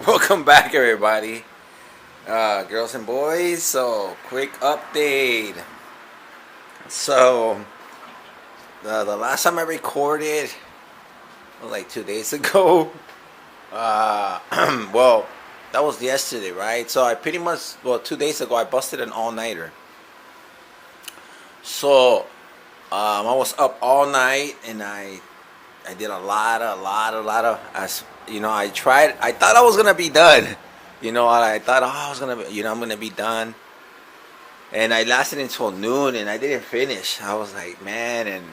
Welcome back, everybody, girls and boys. So, quick update. So, the last time I recorded was like 2 days ago. Well, that was yesterday, right? So I pretty much, 2 days ago, I busted an all-nighter. So, I was up all night and I did a lot of, as you know, I thought I was gonna be done. I thought, I was gonna be, I'm gonna be done. And I lasted until noon and I didn't finish. I was like, man, and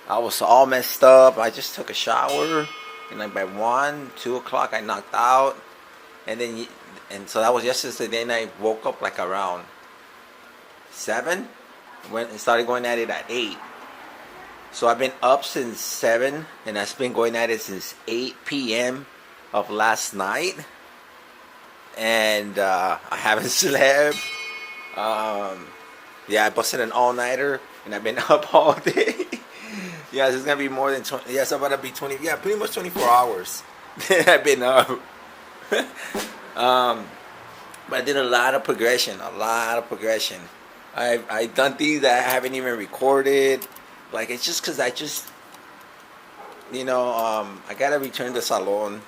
I was all messed up. I just took a shower and like by 1, 2 o'clock I knocked out. And so that was yesterday. Then I woke up like around 7. Went and started going at it at 8. So I've been up since 7, and I've been going at it since 8 p.m. of last night. And I haven't slept. Yeah, I busted an all-nighter, and I've been up all day. Yeah, it's gonna be more than 20. Yeah, it's about to be 20. Yeah, pretty much 24 hours. I've been up. But I did a lot of progression. I've done things that I haven't even recorded. Like, it's just because I gotta return to salon.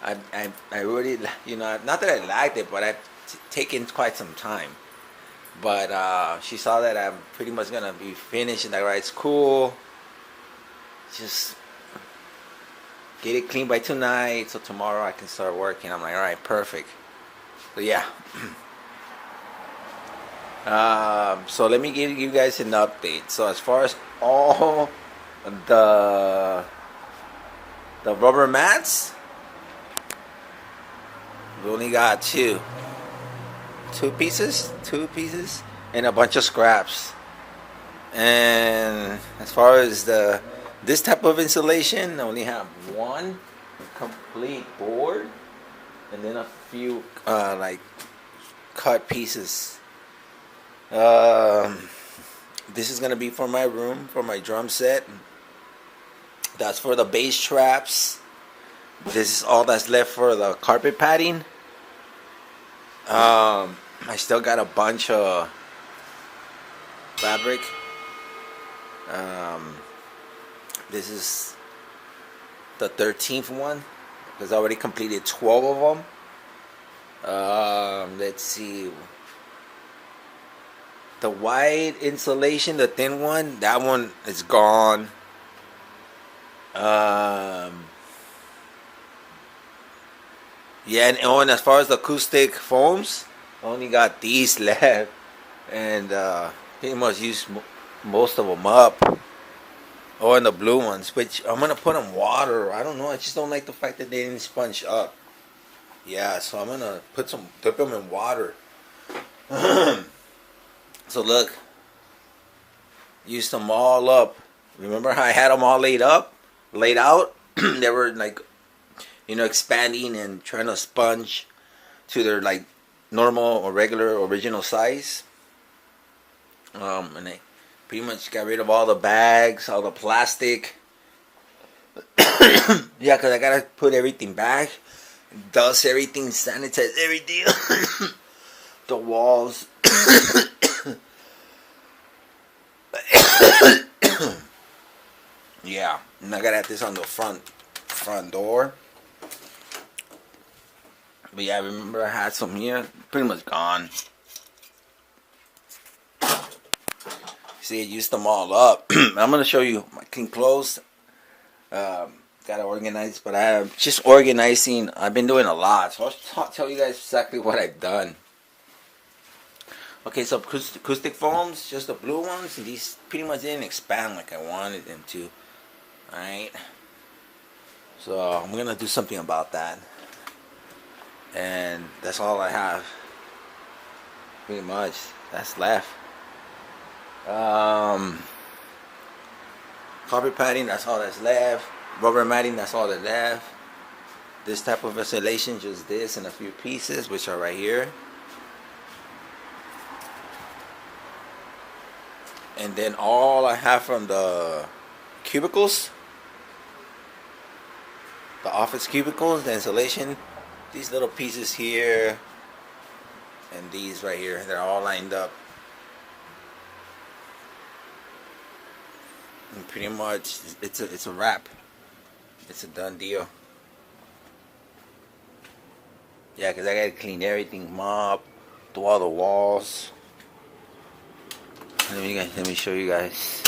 I really, not that I liked it, but I've taken quite some time. But she saw that I'm pretty much gonna be finished, and like, right, it's cool. Just get it clean by tonight, so tomorrow I can start working. I'm like, all right, perfect. So yeah. So let me give you guys an update. So as far as all the rubber mats, we only got two pieces, and a bunch of scraps. And as far as this type of insulation, I only have one complete board, and then a few like cut pieces. This is gonna be for my room, for my drum set. That's for the bass traps. This is all that's left for the carpet padding. I still got a bunch of fabric. This is the 13th one because I already completed 12 of them. Let's see. The white insulation, the thin one, that one is gone. Yeah, and as far as the acoustic foams, I only got these left, and pretty much used most of them up. Oh, and the blue ones, which I'm gonna put in water. I don't know. I just don't like the fact that they didn't sponge up. Yeah, so I'm gonna dip them in water. So look, used them all up. Remember how I had them all laid out? They were like, expanding and trying to sponge to their like normal or regular original size. And I pretty much got rid of all the bags, all the plastic. Yeah, because I gotta put everything back, dust everything, sanitize everything. The walls. Yeah, and I gotta have this on the front door. But yeah, I remember I had some here, pretty much gone. See, I used them all up. I'm gonna show you my clean clothes. Gotta organize, but I'm just organizing. I've been doing a lot, so I'll tell you guys exactly what I've done. Okay, so acoustic foams, just the blue ones, and these pretty much didn't expand like I wanted them to. Alright, so I'm gonna do something about that, and that's all I have. Pretty much, that's left. Carpet padding, that's all that's left. Rubber matting, that's all that's left. This type of insulation, just this and a few pieces, which are right here. And then all I have from the cubicles, the office cubicles, the insulation, these little pieces here and these right here, they're all lined up. And pretty much it's a wrap. It's a done deal. Yeah, because I gotta clean everything, mop, do all the walls. Let me show you guys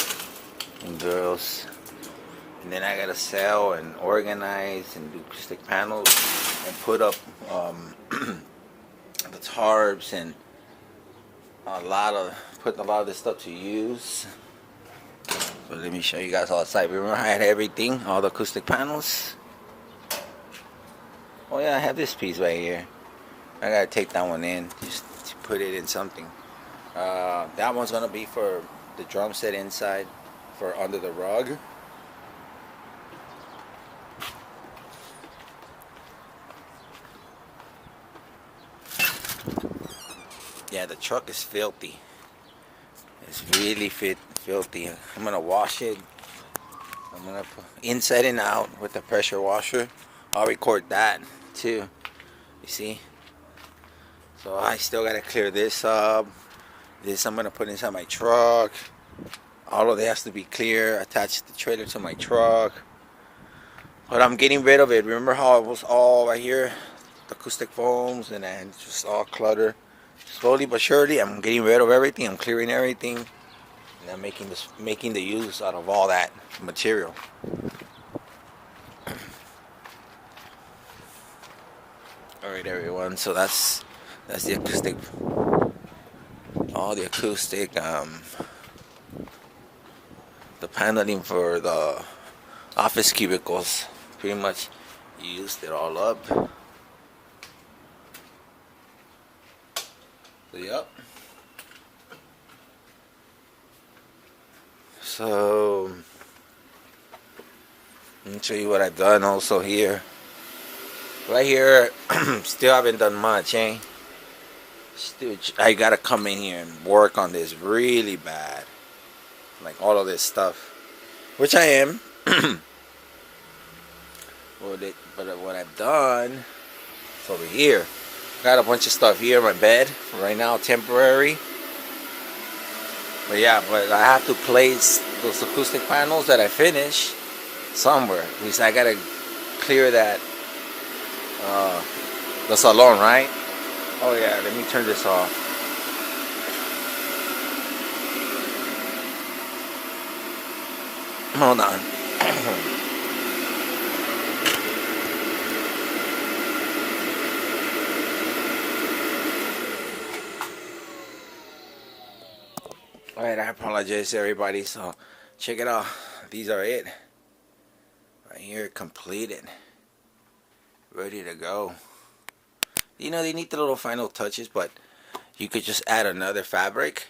and girls. And then I gotta sell and organize and do acoustic panels and put up the tarps and putting a lot of this stuff to use. So let me show you guys all the side. Remember I had everything, all the acoustic panels. Oh yeah, I have this piece right here. I gotta take that one in, just to put it in something. That one's gonna be for the drum set inside, for under the rug. Yeah, the truck is filthy. It's really filthy. I'm gonna wash it. I'm gonna put inside and out with the pressure washer. I'll record that too. You see? So I still gotta clear this up. This I'm gonna put inside my truck. All of it has to be clear. Attach the trailer to my truck. But I'm getting rid of it. Remember how it was all right here? The acoustic foams and then just all clutter. Slowly but surely I'm getting rid of everything. I'm clearing everything. And I'm making the use out of all that material. Alright everyone, so that's the acoustic, all the acoustic, the paneling for the office cubicles. Pretty much used it all up. So yep. So let me show you what I've done also here. Right here, still haven't done much, eh? Still, I gotta come in here and work on this really bad. Like all of this stuff. Which I am. But what I've done is over here. Got a bunch of stuff here in my bed. Right now, temporary. But yeah, but I have to place those acoustic panels that I finished somewhere. At least I gotta clear that. The salon, right? Oh yeah, let me turn this off. Hold on. Alright, I apologize everybody. So check it out. These are it. Right here, completed. Ready to go. You know, they need the little final touches, but you could just add another fabric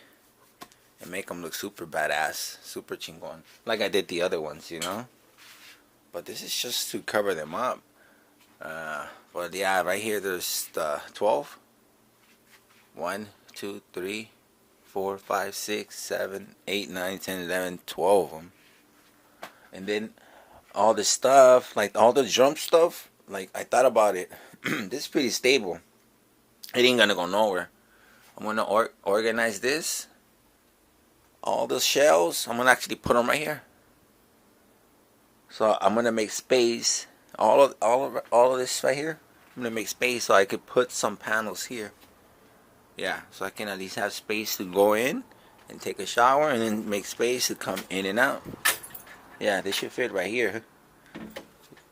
and make them look super badass, super chingon, like I did the other ones, you know. But this is just to cover them up. But yeah, right here there's the 12. 1, 2, 3, 4, 5, 6, 7, 8, 9, 10, 11, 12 of them. And then all this stuff, like all the drum stuff, like I thought about it. This is pretty stable. It ain't gonna go nowhere. I'm gonna organize this. All the shells, I'm gonna actually put them right here. So I'm gonna make space. All of this right here. I'm gonna make space so I could put some panels here. Yeah, so I can at least have space to go in and take a shower, and then make space to come in and out. Yeah, this should fit right here.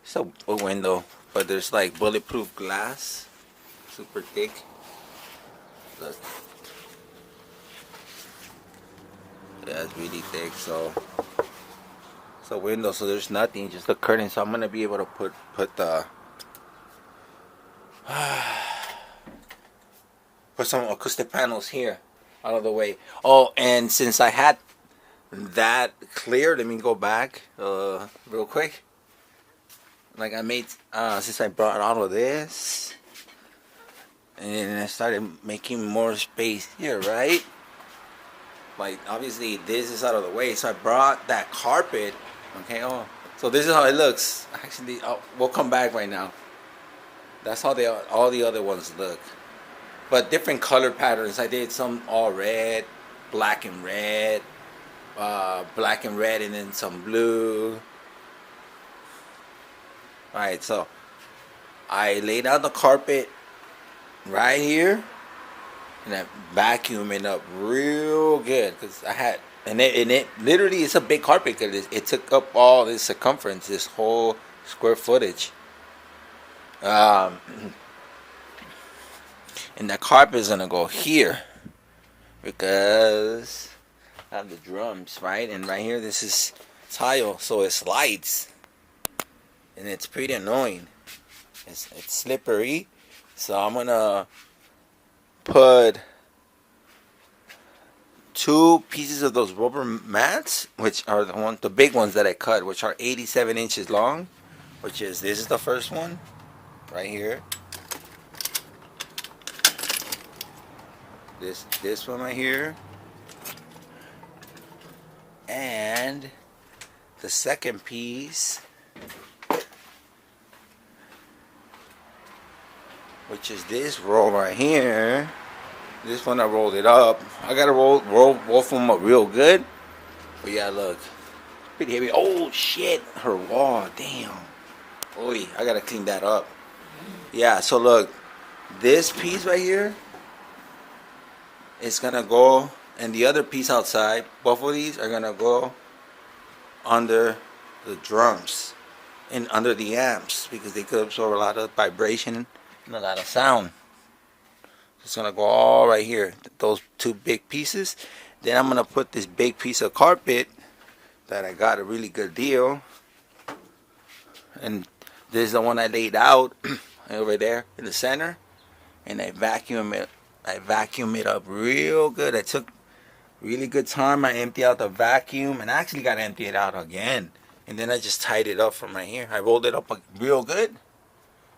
It's a window, but there's like bulletproof glass, super thick. Look. Yeah, it's really thick. So it's a window, so there's nothing, just the curtain. So I'm gonna be able to put the put some acoustic panels here out of the way. Oh, and since I had that clear, let me go back real quick. Like I made, since I brought all of this, and I started making more space here, right? Like obviously this is out of the way, so I brought that carpet. Okay, oh, so this is how it looks. Actually, we'll come back right now. That's how all the other ones look. But different color patterns. I did some all red, black and red, and then some blue. Alright, so I laid out the carpet right here, and I vacuum it up real good, because I had, and it literally, it's a big carpet, because it took up all this circumference, this whole square footage. And the carpet is gonna go here, because I have the drums, right? And right here, this is tile, so it slides, and it's pretty annoying. It's slippery, so I'm gonna put 2 pieces of those rubber mats, which are the big ones that I cut, which are 87 inches long. Which is, this is the first one, right here. This one right here, and the second piece, which is this roll right here. This one I rolled it up. I gotta roll both of them up real good. But yeah, look, pretty heavy. Oh shit, her wall, damn. Oy, I gotta clean that up. Yeah, so look, this piece right here, it's gonna go, and the other piece outside, both of these are gonna go under the drums and under the amps, because they could absorb a lot of vibration and a lot of sound. It's gonna go all right here, those 2 big pieces. Then I'm gonna put this big piece of carpet that I got a really good deal, and this is the one I laid out over there in the center, and I vacuum it up real good. I took really good time. I emptied out the vacuum, and I actually got to empty it out again, and then I just tied it up from right here. I rolled it up real good,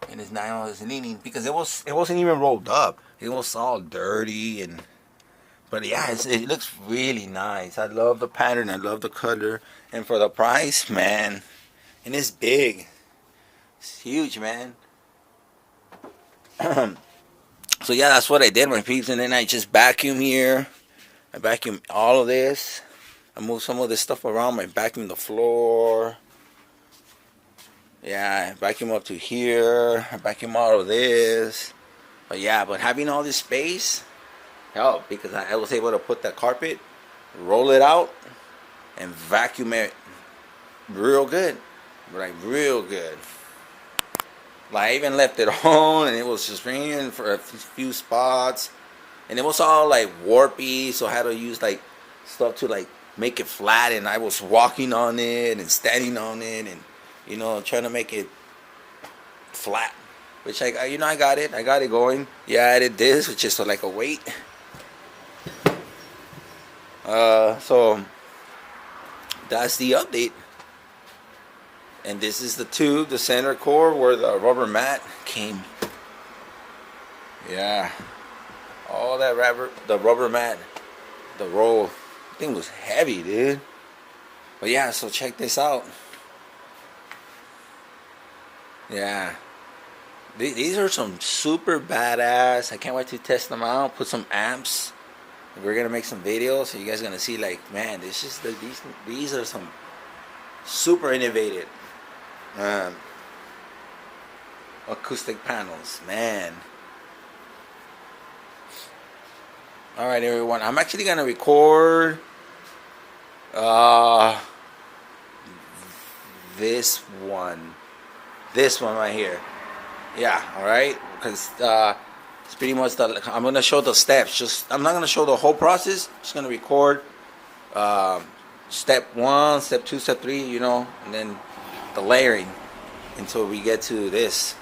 and it's now leaning, because it wasn't even rolled up. It was all dirty, but yeah, it looks really nice. I love the pattern. I love the color, and for the price, man, and it's big. It's huge, man. So yeah, that's what I did, my peeps. And then I just vacuum here. I vacuum all of this. I move some of this stuff around. I vacuum the floor. Yeah, I vacuum up to here. I vacuum all of this. But yeah, but having all this space helped, because I was able to put that carpet, roll it out, and vacuum it real good. Like real good. Like, I even left it on, and it was just ringing for a few spots, and it was all like warpy, so I had to use like stuff to like make it flat, and I was walking on it and standing on it, and you know, trying to make it flat, which I got it going. Yeah, I added this, which is like a weight. So that's the update. And this is the tube, the center core, where the rubber mat came. Yeah. All that the rubber mat, the roll, thing was heavy, dude. But yeah, so check this out. Yeah. These are some super badass. I can't wait to test them out, put some amps. We're going to make some videos, so you guys are going to see, like, man, these are some super innovative acoustic panels, man. All right, everyone, I'm actually gonna record this one right here. Yeah, all right, because it's pretty much I'm gonna show the steps. I'm not gonna show the whole process. Just gonna record step 1, step 2, step 3, you know, and then the layering until we get to this,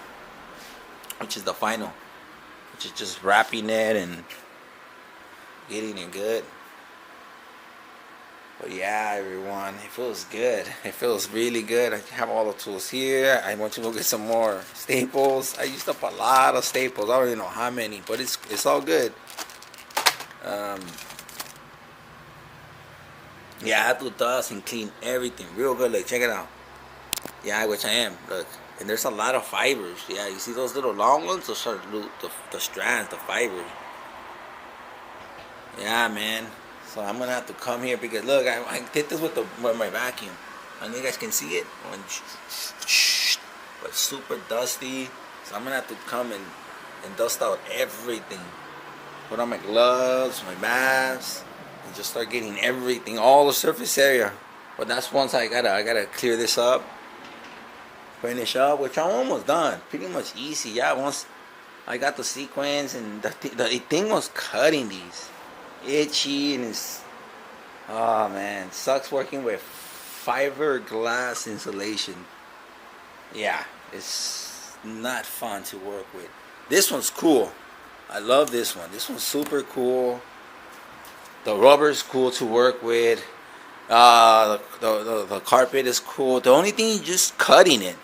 which is the final, which is just wrapping it and getting it good. But yeah, everyone, it feels good. It feels really good. I have all the tools here. I want to go get some more staples. I used up a lot of staples. I don't even know how many, but it's all good. Yeah, I have to dust and clean everything real good. Like, check it out. Yeah, which I am. Look. And there's a lot of fibers. Yeah, you see those little long ones? Those are the strands, the fibers. Yeah, man. So I'm gonna have to come here because look, I did this with my vacuum. I know you guys can see it. But super dusty. So I'm gonna have to come and dust out everything. Put on my gloves, my mask, and just start getting everything, all the surface area. But that's once I gotta clear this up, finish up, which I'm almost done. Pretty much easy. Yeah, once I got the sequence and the thing was cutting these, itchy, and it's, oh man, sucks working with fiberglass insulation. Yeah, it's not fun to work with. This one's cool. I love this one. This one's super cool. The rubber's cool to work with. The carpet is cool. The only thing is just cutting it.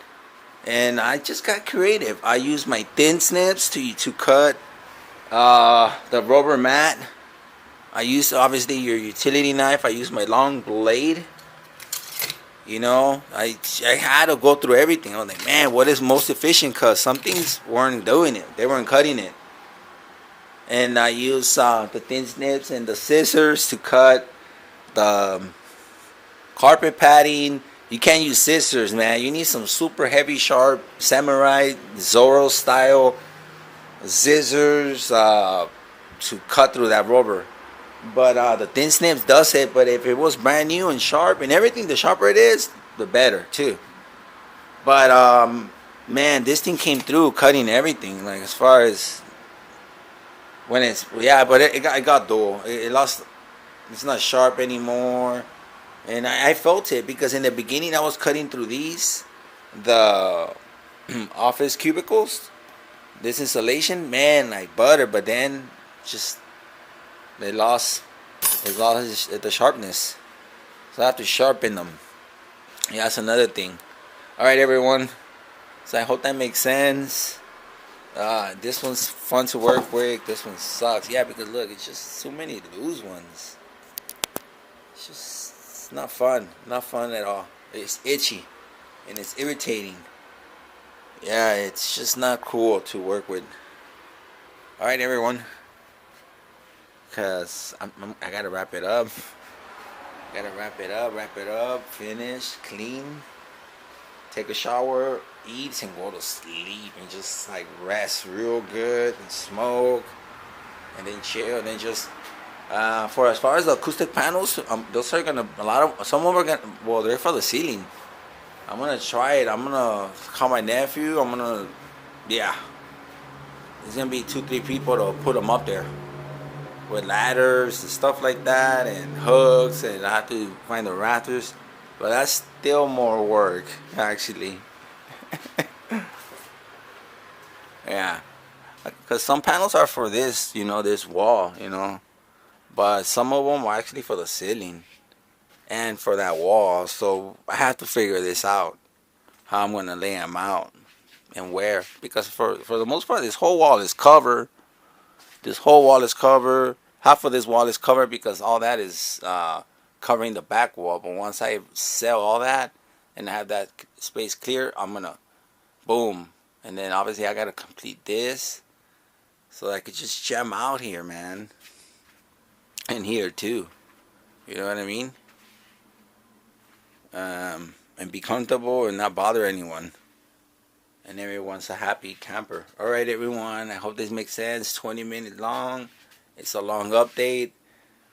And I just got creative. I used my thin snips to cut the rubber mat. I used obviously your utility knife. I used my long blade. You know, I had to go through everything. I was like, man, what is most efficient? Because some things weren't doing it. They weren't cutting it. And I used the thin snips and the scissors to cut the carpet padding. You can't use scissors, man. You need some super heavy, sharp, samurai, Zorro style scissors to cut through that rubber. But the thin snips does it. But if it was brand new and sharp and everything, the sharper it is, the better too. But man, this thing came through cutting everything. Like as far as when it's, yeah, but it got dull. It lost. It's not sharp anymore. And I felt it because in the beginning I was cutting through the office cubicles. This insulation, man, like butter. But then just they lost the sharpness. So I have to sharpen them. Yeah, that's another thing. All right, everyone. So I hope that makes sense. This one's fun to work with. This one sucks. Yeah, because look, it's just so many loose ones. It's not fun. Not fun at all. It's itchy and it's irritating. Yeah, it's just not cool to work with. All right, everyone. Because I gotta wrap it up. Wrap it up, finish, clean, take a shower, eat, and go to sleep, and just like rest real good, and smoke, and then chill, and then just for as far as the acoustic panels, those are gonna some of them are gonna, well, they're for the ceiling. I'm gonna try it. I'm gonna call my nephew. Yeah, there's gonna be 2-3 people to put them up there with ladders and stuff like that, and hooks, and I have to find the rafters. But that's still more work, actually. Yeah, because some panels are for this, this wall, but some of them are actually for the ceiling and for that wall. So I have to figure this out, how I'm gonna lay them out and where, because for the most part, this whole wall is covered. Half of this wall is covered because all that is covering the back wall. But once I sell all that and I have that space clear, I'm gonna boom. And then obviously I gotta complete this so I could just jam out here, man. And here too. You know what I mean? And be comfortable and not bother anyone. And everyone's a happy camper. Alright, everyone, I hope this makes sense. 20 minutes long. It's a long update.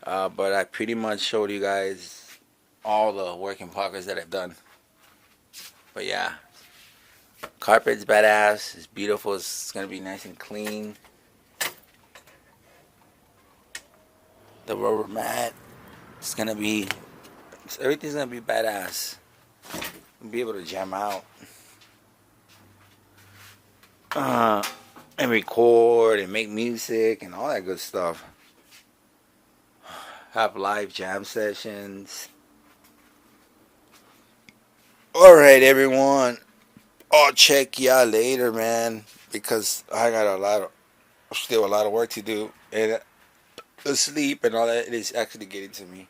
But I pretty much showed you guys all the work in progress that I've done. But yeah. Carpet's badass. It's beautiful. It's going to be nice and clean. The rubber mat. It's going to be... Everything's going to be badass. I'll be able to jam out. And record and make music and all that good stuff. Have live jam sessions. Alright, everyone. I'll check y'all later, man, because I got still a lot of work to do, and the sleep and all that, it is actually getting to me.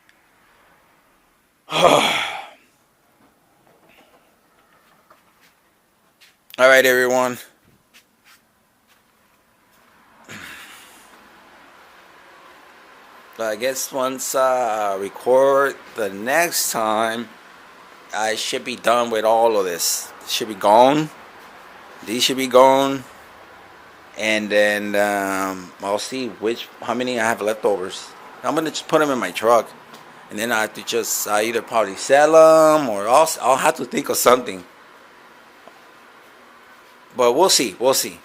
All right, everyone. I guess once I record the next time, I should be done with all of this. It should be gone. These should be gone. And then I'll see how many I have leftovers. I'm gonna just put them in my truck, and then I have to just either probably sell them or I'll have to think of something. But we'll see. We'll see.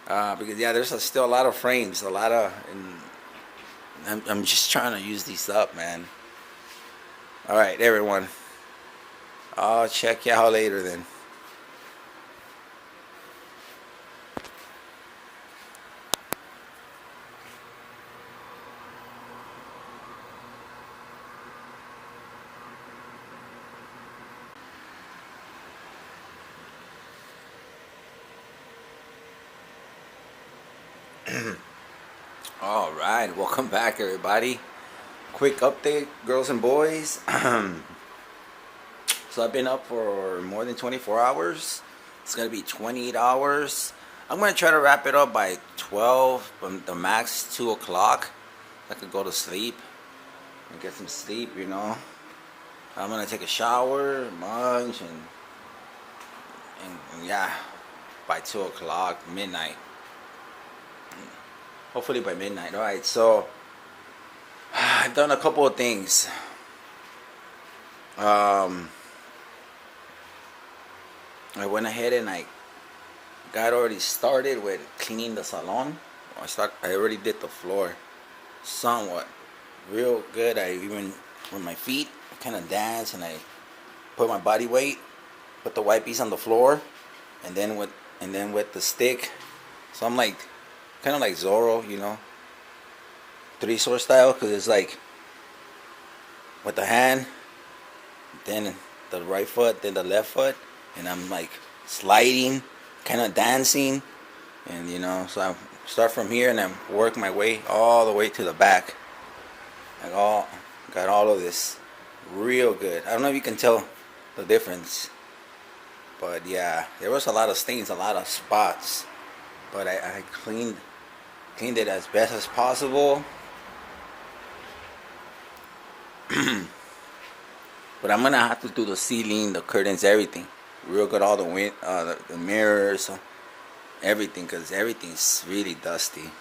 Because yeah, there's still a lot of frames, a lot of, and I'm just trying to use these up, man. All right, everyone. I'll check you out later then. All right, welcome back, everybody. Quick update, girls and boys. So I've been up for more than 24 hours. It's gonna be 28 hours. I'm gonna try to wrap it up by 12, the max 2 o'clock. I could go to sleep and get some sleep, you know. I'm gonna take a shower, lunch, and yeah, by 2 o'clock, midnight. Hopefully by midnight. All right, so I've done a couple of things. I went ahead and I got already started with cleaning the salon. I already did the floor somewhat real good. I even with my feet kind of dance, and I put my body weight, put the white piece on the floor, and then with the stick. So I'm like kind of like Zorro, you know, 3-sword style, because it's like with the hand, then the right foot, then the left foot, and I'm like sliding, kind of dancing, and you know, so I start from here and I work my way all the way to the back. Got all of this real good. I don't know if you can tell the difference, but yeah, there was a lot of stains, a lot of spots, but I cleaned it as best as possible. But I'm gonna have to do the ceiling, the curtains, everything real good. All the mirrors, everything, because everything's really dusty.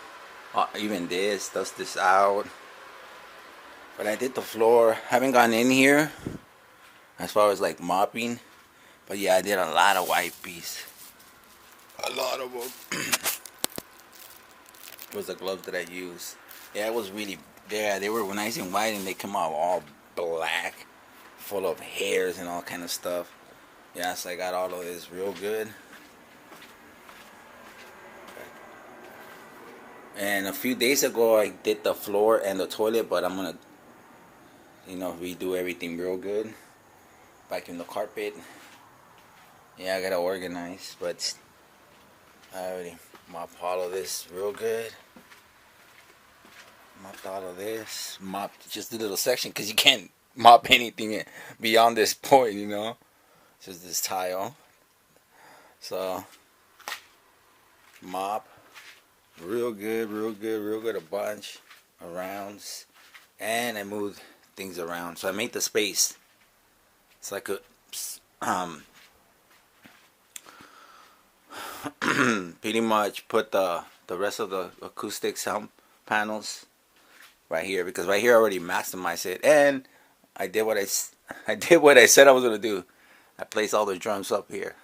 Even dust this out. But I did the floor. Haven't gone in here as far as like mopping. But yeah, I did a lot of wipes. A lot of them. Was the gloves that I used. Yeah, it was really. Yeah, they were nice and white, and they come out all black, full of hairs and all kind of stuff. Yeah, so I got all of this real good. And a few days ago, I did the floor and the toilet, but I'm gonna, you know, redo everything real good. Vacuum the carpet. Yeah, I gotta organize, but I already mopped all of this real good. Mopped all of this. Mopped just a little section, because you can't mop anything beyond this point, you know. Just this tile. So mop real good, a bunch of rounds, and I moved things around. So I made the space so I could pretty much put the rest of the acoustic sound panels right here, because right here I already maximized it, and I did what I said I was gonna do. I placed all the drums up here,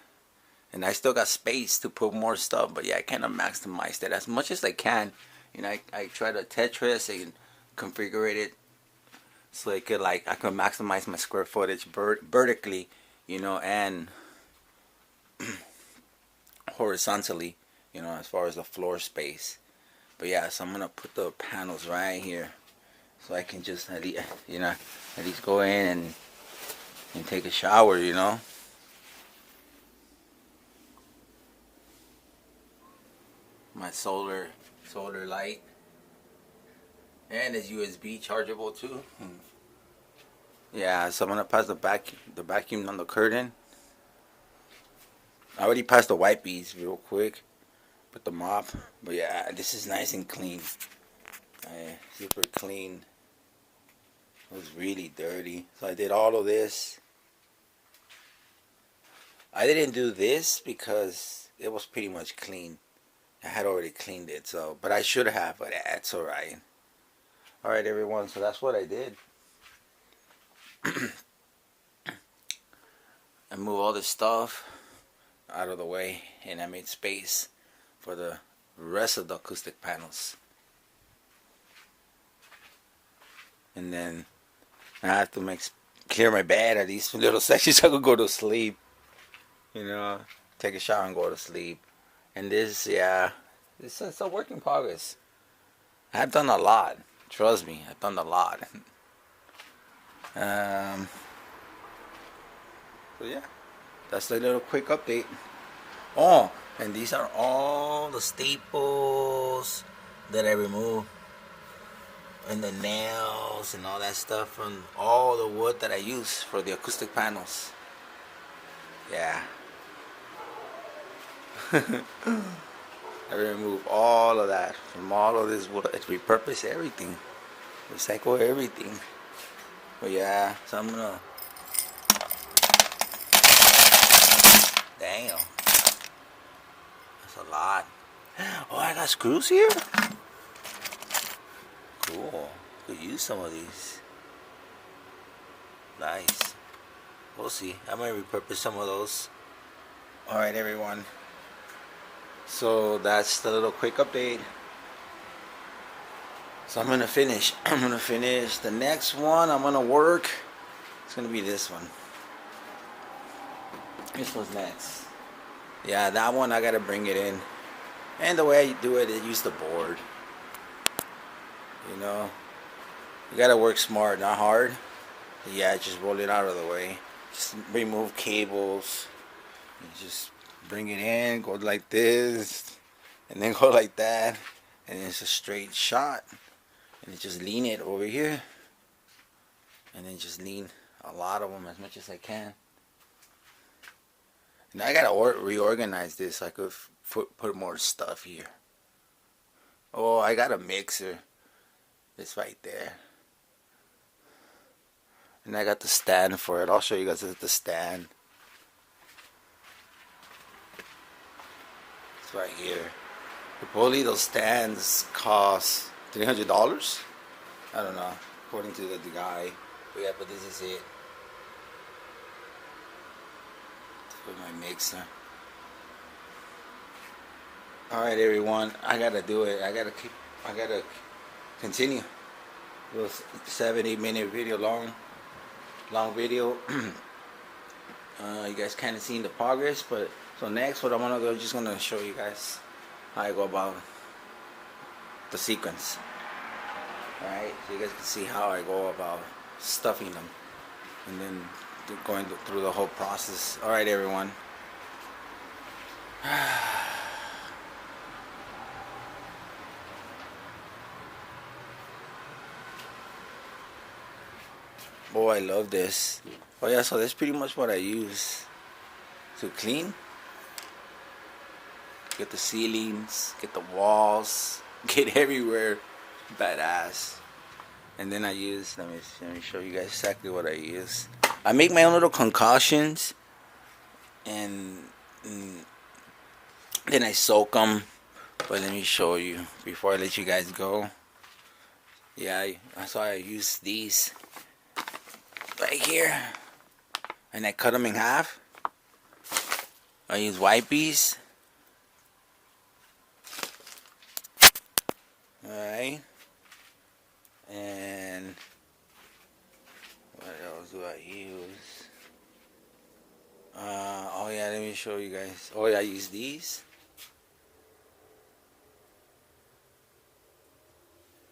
and I still got space to put more stuff. But yeah, I kind of maximized it as much as I can. You know, I try to Tetris and configure it so I could maximize my square footage vertically, you know, and horizontally, you know, as far as the floor space. But yeah, so I'm gonna put the panels right here, so I can just at least go in and take a shower, you know. My solar light, and it's USB chargeable too. Yeah, so I'm gonna pass the vacuum on the curtain. I already passed the white beads real quick with the mop. But yeah, this is nice and clean. Super clean. It was really dirty. So I did all of this. I didn't do this because it was pretty much clean. I had already cleaned it, so, but I should have, but that's alright. Alright everyone, so that's what I did. I moved all this stuff out of the way and I made space for the rest of the acoustic panels. And then I have to clear my bed at these little sections so I could go to sleep. You know, take a shower and go to sleep. And this, yeah, it's a work in progress. I've done a lot. Trust me, I've done a lot. So yeah, that's a little quick update. Oh, and these are all the staples that I removed. And the nails and all that stuff from all the wood that I use for the acoustic panels. Yeah. I remove all of that from all of this wood. Repurpose everything. Recycle everything. But yeah, so I'm gonna... Damn. That's a lot. Oh, I got screws here? Cool. Could use some of these. Nice. We'll see. I might repurpose some of those. Alright everyone. So that's the little quick update. So I'm gonna finish. The next one I'm gonna work. It's gonna be this one. This one's next. Yeah, that one I gotta bring it in. And the way I do it, I use the board. You know, you gotta work smart, not hard. Yeah, just roll it out of the way. Just remove cables. And just bring it in, go like this, and then go like that, and it's a straight shot. And then just lean it over here, and then just lean a lot of them as much as I can. And I gotta reorganize this so I could put more stuff here. Oh, I got a mixer. It's right there. And I got the stand for it. I'll show you guys the stand. It's right here. Supposedly those stands cost $300. I don't know, according to the guy. But yeah, but this is it. For my mixer. Alright everyone, I gotta do it. I gotta continue. It was 7-8 minute video long video. You guys kind of seen the progress, but so next what I'm gonna go, just gonna show you guys how I go about the sequence. Alright, so you guys can see how I go about stuffing them and then going through the whole process. Alright everyone. Boy, I love this. Oh yeah, so that's pretty much what I use to clean. Get the ceilings, get the walls, get everywhere. Badass. And then I use, let me show you guys exactly what I use. I make my own little concoctions, and then I soak them. But let me show you before I let you guys go. Yeah, that's why I use these right here, and I cut them in half. I use white bees. Alright, and what else do I use? Oh yeah, let me show you guys. Oh yeah, I use these.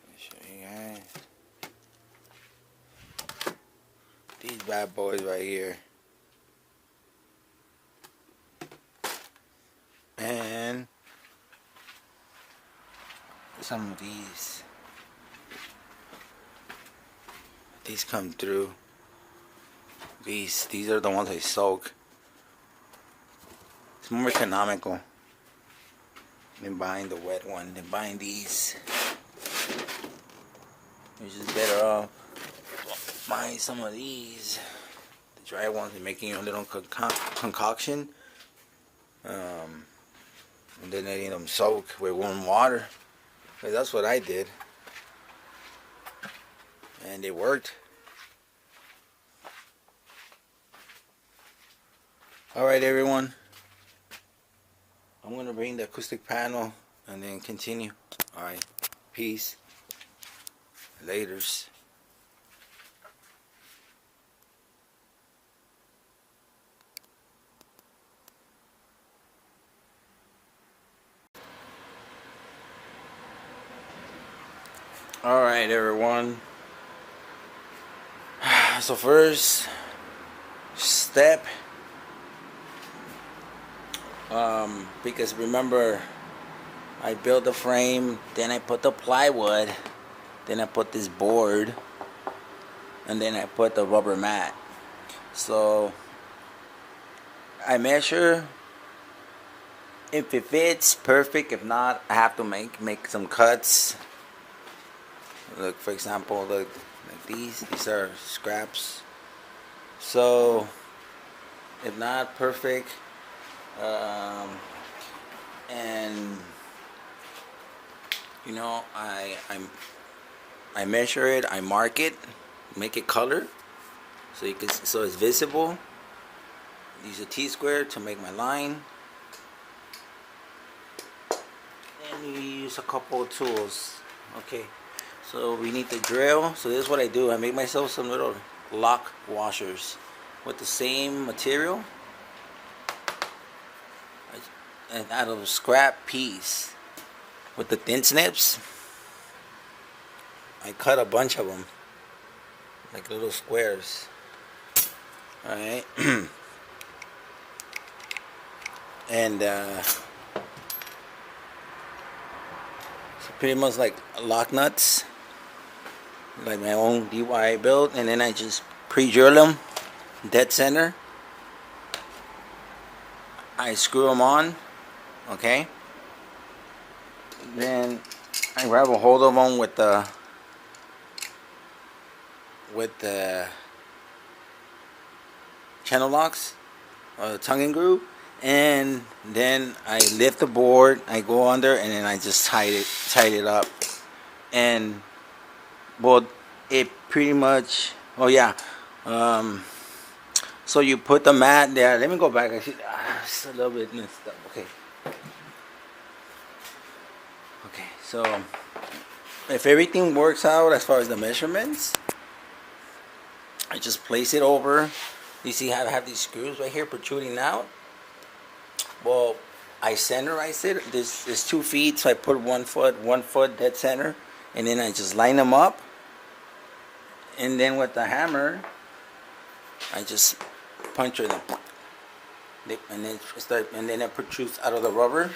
Let me show you guys. These bad boys right here. And some of these come through. These are the ones I soak. It's more economical than buying the wet one, than buying these. You're just better off buying some of these, the dry ones, and making your little concoction, and then letting them soak with warm water. Because that's what I did, and it worked. Alright everyone, I'm going to bring the acoustic panel and then continue. Alright, peace, laters. Alright everyone, so first step, because remember I built the frame, then I put the plywood, then I put this board, and then I put the rubber mat. So I measure. If it fits, perfect. If not, I have to make some cuts. Look, for example, look, like these are scraps. So if not perfect, and you know, I measure it, I mark it, make it color, so it's visible. Use a T-square to make my line, and you use a couple of tools. Okay, so we need the drill. So this is what I do. I make myself some little lock washers with the same material, and out of a scrap piece with the thin snips, I cut a bunch of them like little squares. Alright. And so pretty much like lock nuts, like my own DIY build, and then I just pre-drill them dead center. I screw them on, okay. Then I grab a hold of them with the channel locks, or the tongue and groove, and then I lift the board, I go under, and then I just tied it up. And well, it pretty much, oh yeah, so you put the mat there. Let me go back. Actually, it's a little bit messed up. Okay. Okay, so if everything works out as far as the measurements, I just place it over. You see how I have these screws right here protruding out? Well, I centerize it. This is 2 feet, so I put 1 foot dead center, and then I just line them up. And then with the hammer, I just puncture them, and then it protrudes out of the rubber.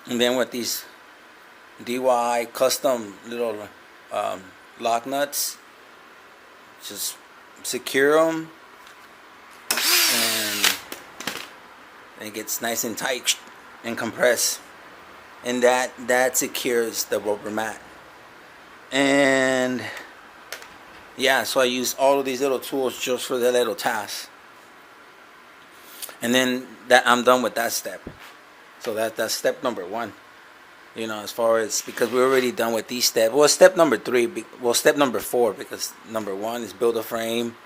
And then with these DIY custom little lock nuts, just secure them, and it gets nice and tight and compressed, and that secures the rubber mat. And yeah, so I use all of these little tools just for that little task, and then that I'm done with that step. So that's step number 1. You know, as far as, because we're already done with these steps. Well, step number 3. Well, step number 4, because number 1 is build a frame.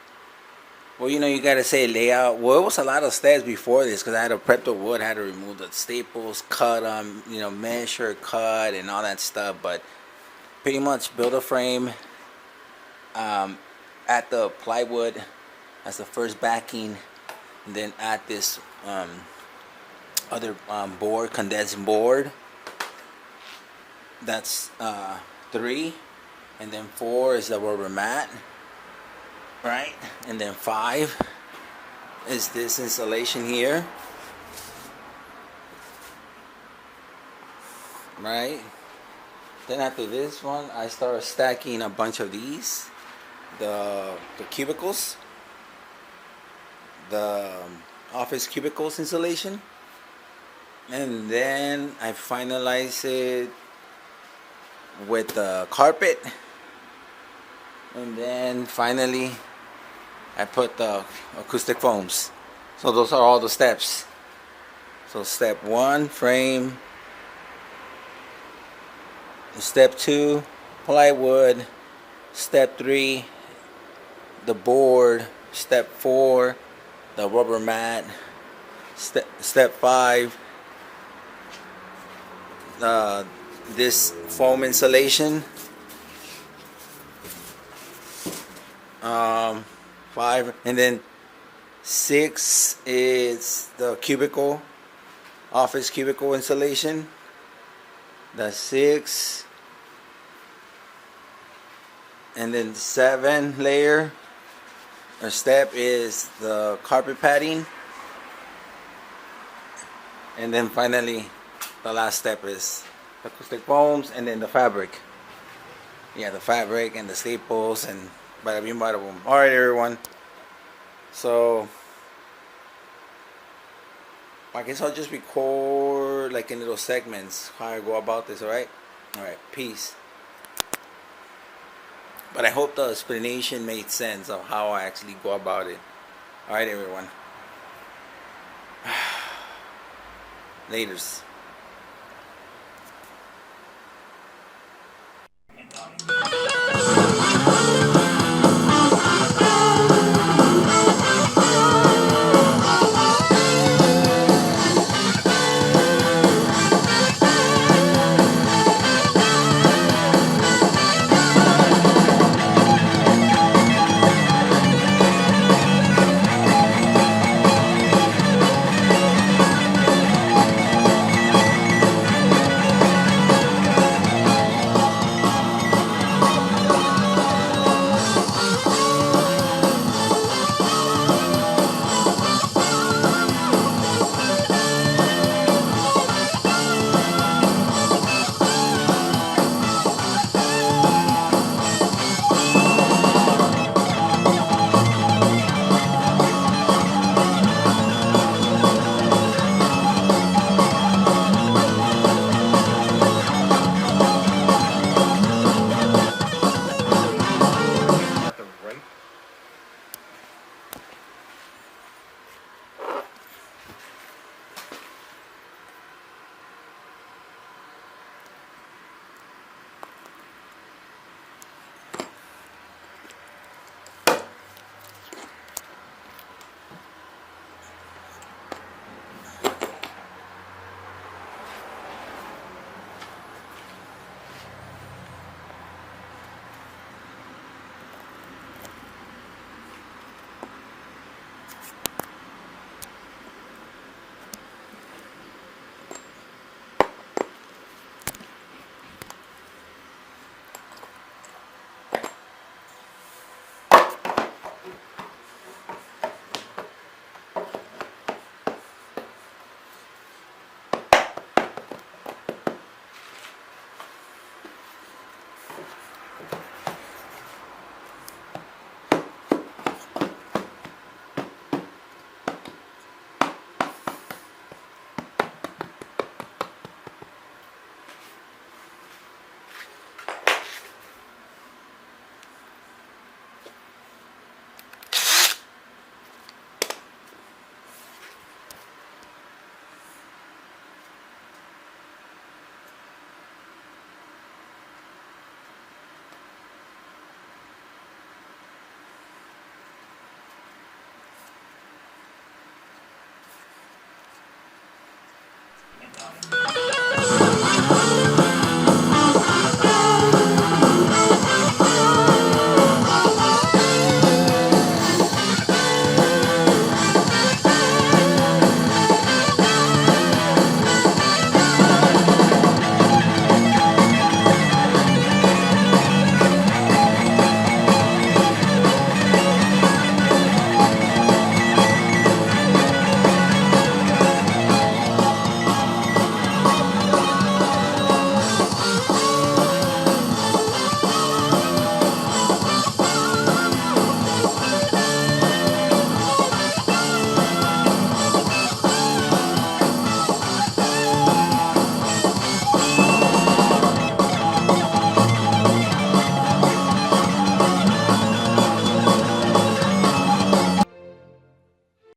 Well, you know, you gotta say layout. Well, it was a lot of steps before this, because I had to prep the wood, I had to remove the staples, cut them, you know, measure, cut, and all that stuff. But pretty much build a frame, add the plywood as the first backing, and then add this other board, condensing board. That's 3, and then 4 is the rubber mat, right? And then 5 is this installation here, right? Then after this one, I start stacking a bunch of these, the cubicles, the office cubicles insulation, and then I finalize it with the carpet, and then finally I put the acoustic foams. So those are all the steps. So step 1, frame. Step 2, plywood. Step 3, the board. Step 4, the rubber mat. Step 5, this foam insulation. 5, and then 6 is the cubicle, office cubicle insulation. That's 6. And then 7 layer or step is the carpet padding. And then finally the last step is the acoustic foams, and then the fabric. Yeah, the fabric and the staples, and bada bing bada boom. Alright everyone, so I guess I'll just record like in little segments how I go about this. Alright, peace. But I hope the explanation made sense of how I actually go about it. Alright everyone, laters.